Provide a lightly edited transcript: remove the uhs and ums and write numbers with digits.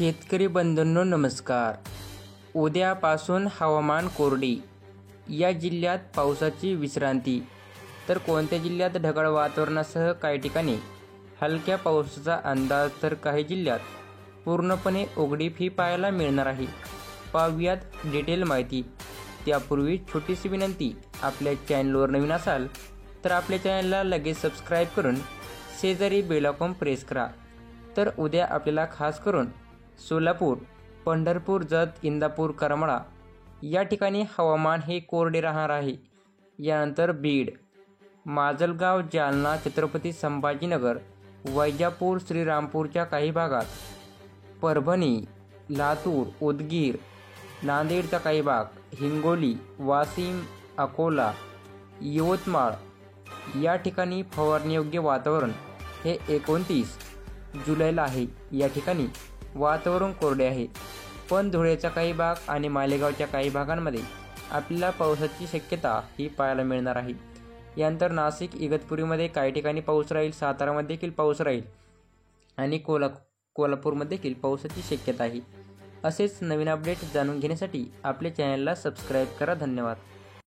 शेतकरी बंधूंनो नमस्कार. उद्यापासून हवामान कोरडी. या जिल्ह्यात पावसाची विश्रांती. तर कोणत्या जिल्ह्यात ढगाळ वातावरणासह काही ठिकाणी हलक्या पावसाचा अंदाज, तर काही जिल्ह्यात पूर्णपणे उघडीप ही पाहायला मिळणार आहे. पाहूयात डिटेल माहिती. त्यापूर्वी छोटीशी विनंती, आपल्या चॅनलवर नवीन असाल तर आपल्या चॅनलला लगेच सबस्क्राईब करून शेजारी बेल आयकॉन प्रेस करा. तर उद्या आपल्याला खास करून सोलापूर, पंढरपूर, जत, इंदापूर, करमाळा या ठिकाणी हवामान हे कोरडे राहणार आहे. यानंतर बीड, माजलगाव, जालना, छत्रपती संभाजीनगर, वैजापूर, श्रीरामपूरच्या काही भागात, परभणी, लातूर, उदगीर, नांदेडचा काही भाग, हिंगोली, वाशिम, अकोला, यवतमाळ या ठिकाणी फवारणीयोग्य वातावरण हे 29 जुलैला आहे. या ठिकाणी वातावरण कोरडे आहे, पण धुळ्याचा काही भाग आणि मालेगावच्या काही भागांमध्ये आपल्याला पावसाची शक्यता ही पाहायला मिळणार आहे. यानंतर नाशिक, इगतपुरीमध्ये काही ठिकाणी पाऊस राहील, सातारामध्ये देखील पाऊस राहील आणि कोल्हापूरमध्ये देखील पावसाची शक्यता आहे. असेच नवीन अपडेट जाणून घेण्यासाठी आपल्या चॅनलला सबस्क्राईब करा. धन्यवाद.